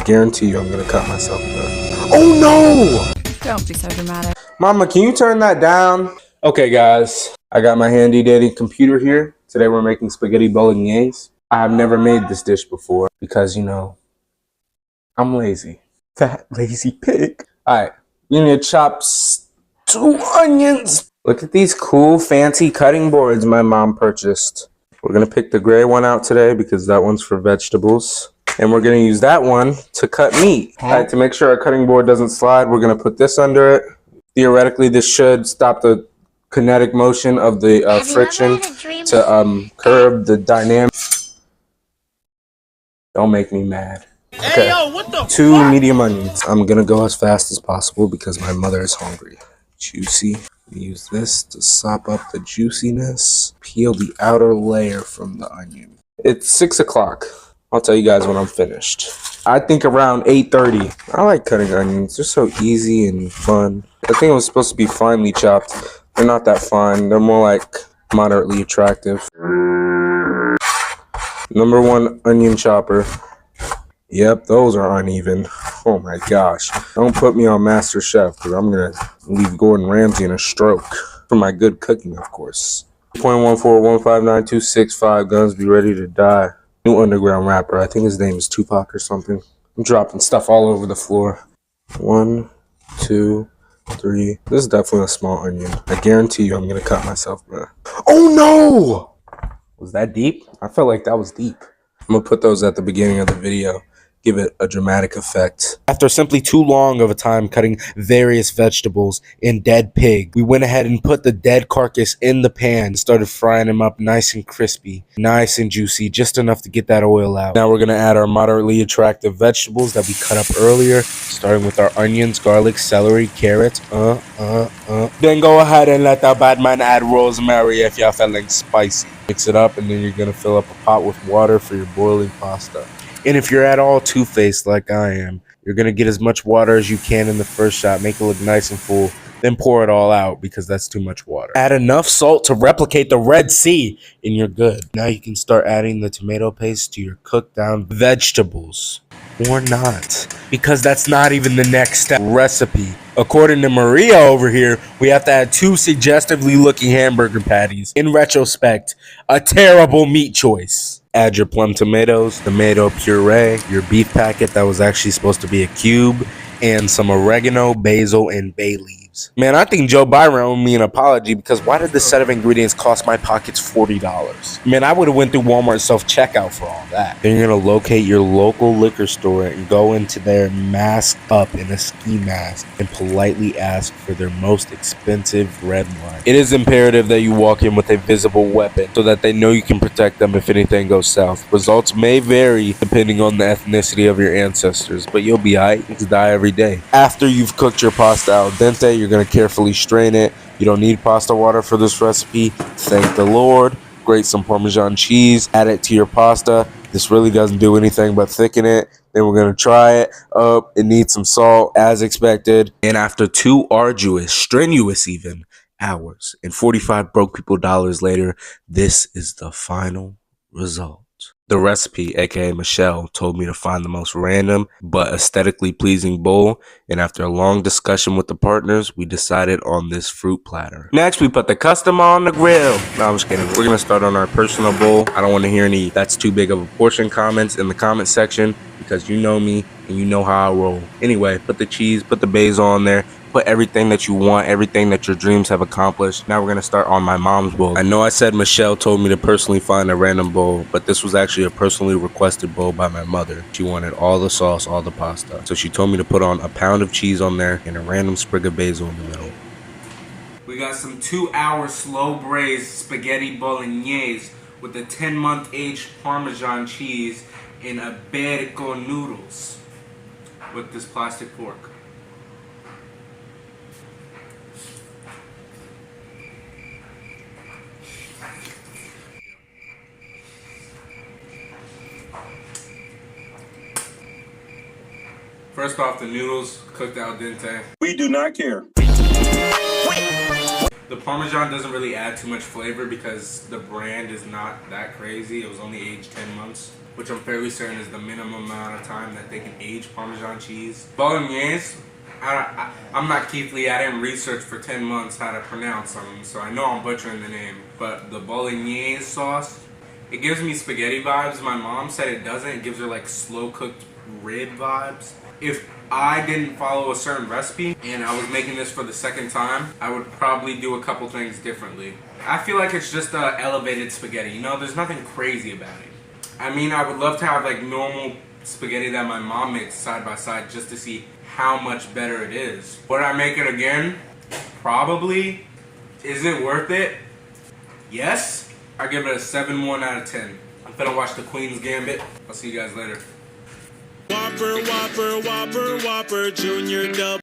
guarantee you I'm gonna cut myself, bro. Oh no! Don't be so dramatic. Mama, can you turn that down? Okay, guys, I got my handy dandy computer here. Today we're making spaghetti bolognese. I have never made this dish before because, you know, I'm lazy. Fat, lazy pig. All right, you need to chop 2 onions. Look at these cool, fancy cutting boards my mom purchased. We're gonna pick the gray one out today because that one's for vegetables. And we're gonna use that one to cut meat. All right, to make sure our cutting board doesn't slide, we're gonna put this under it. Theoretically, this should stop the kinetic motion of the friction to curb the dynamic. Don't make me mad. Okay, hey, yo, what the 2 medium onions. I'm gonna go as fast as possible because my mother is hungry. Juicy. Use this to sop up the juiciness. Peel the outer layer from the onion. It's 6 o'clock. I'll tell you guys when I'm finished. I think around 8:30. I like cutting onions. They're so easy and fun. I think it was supposed to be finely chopped. They're not that fine. They're more like moderately attractive. Number 1 onion chopper. Yep, those are uneven. Oh my gosh. Don't put me on Master Chef because I'm going to leave Gordon Ramsay in a stroke. For my good cooking, of course. 0.1415926 guns be ready to die. New underground rapper. I think his name is Tupac or something. I'm dropping stuff all over the floor. 1, 2, 3. This is definitely a small onion. I guarantee you I'm going to cut myself, bro. Oh no! Was that deep? I felt like that was deep. I'm going to put those at the beginning of the video. Give it a dramatic effect. After simply too long of a time cutting various vegetables and dead pig, we went ahead and put the dead carcass in the pan and started frying them up nice and crispy, nice and juicy, just enough to get that oil out. Now we're going to add our moderately attractive vegetables that we cut up earlier, starting with our onions, garlic, celery, carrots. Then go ahead and let the bad man add rosemary if you're feeling spicy. Mix it up and then you're going to fill up a pot with water for your boiling pasta. And if you're at all two-faced like I am, you're going to get as much water as you can in the first shot, make it look nice and full, then pour it all out because that's too much water. Add enough salt to replicate the Red Sea and you're good. Now you can start adding the tomato paste to your cooked down vegetables. Or not, because that's not even the next step recipe. According to Maria over here, we have to add 2 suggestively looking hamburger patties. In retrospect, a terrible meat choice. Add your plum tomatoes, tomato puree, your beef packet that was actually supposed to be a cube, and some oregano, basil, and bay leaves. Man, I think Joe Byron owed me an apology because why did this set of ingredients cost my pockets $40? Man, I would have went through Walmart self-checkout for all that. Then you're going to locate your local liquor store and go into there masked up in a ski mask and politely ask for their most expensive red wine. It is imperative that you walk in with a visible weapon so that they know you can protect them if anything goes south. Results may vary depending on the ethnicity of your ancestors, but you'll be alright. You can die every day. After you've cooked your pasta al dente, you're going to carefully strain it. You don't need pasta water for this recipe. Thank the Lord. Grate some Parmesan cheese. Add it to your pasta. This really doesn't do anything but thicken it. Then we're going to try it up. It needs some salt as expected. And after 2 arduous, strenuous even, hours and 45 broke people dollars later, this is the final result. The recipe, aka Michelle, told me to find the most random but aesthetically pleasing bowl, and after a long discussion with the partners, we decided on this fruit platter. Next, we put the custom on the grill. No, I'm just kidding. We're gonna start on our personal bowl. I don't want to hear any "that's too big of a portion" comments in the comment section because you know me and you know how I roll. Anyway, put the cheese, put the basil on there. Put everything that you want, everything that your dreams have accomplished. Now we're going to start on my mom's bowl. I know I said Michelle told me to personally find a random bowl, but this was actually a personally requested bowl by my mother. She wanted all the sauce, all the pasta. So she told me to put on a pound of cheese on there and a random sprig of basil in the middle. We got some 2-hour slow braised spaghetti bolognese with the 10-month aged Parmesan cheese and embarked noodles with this plastic fork. First off, the noodles cooked al dente. We do not care. The Parmesan doesn't really add too much flavor because the brand is not that crazy. It was only aged 10 months, which I'm fairly certain is the minimum amount of time that they can age Parmesan cheese. Bolognese, I'm not Keith Lee. I didn't research for 10 months how to pronounce them, so I know I'm butchering the name. But the Bolognese sauce, it gives me spaghetti vibes. My mom said it doesn't. It gives her like slow cooked rib vibes. If I didn't follow a certain recipe and I was making this for the second time, I would probably do a couple things differently. I feel like it's just elevated spaghetti. You know, there's nothing crazy about it. I mean, I would love to have like normal spaghetti that my mom makes side by side just to see how much better it is. Would I make it again? Probably. Is it worth it? Yes. I give it a 7-1 out of 10. I'm finna watch the Queen's Gambit. I'll see you guys later. Whopper, Whopper, Whopper, Whopper, Junior Double.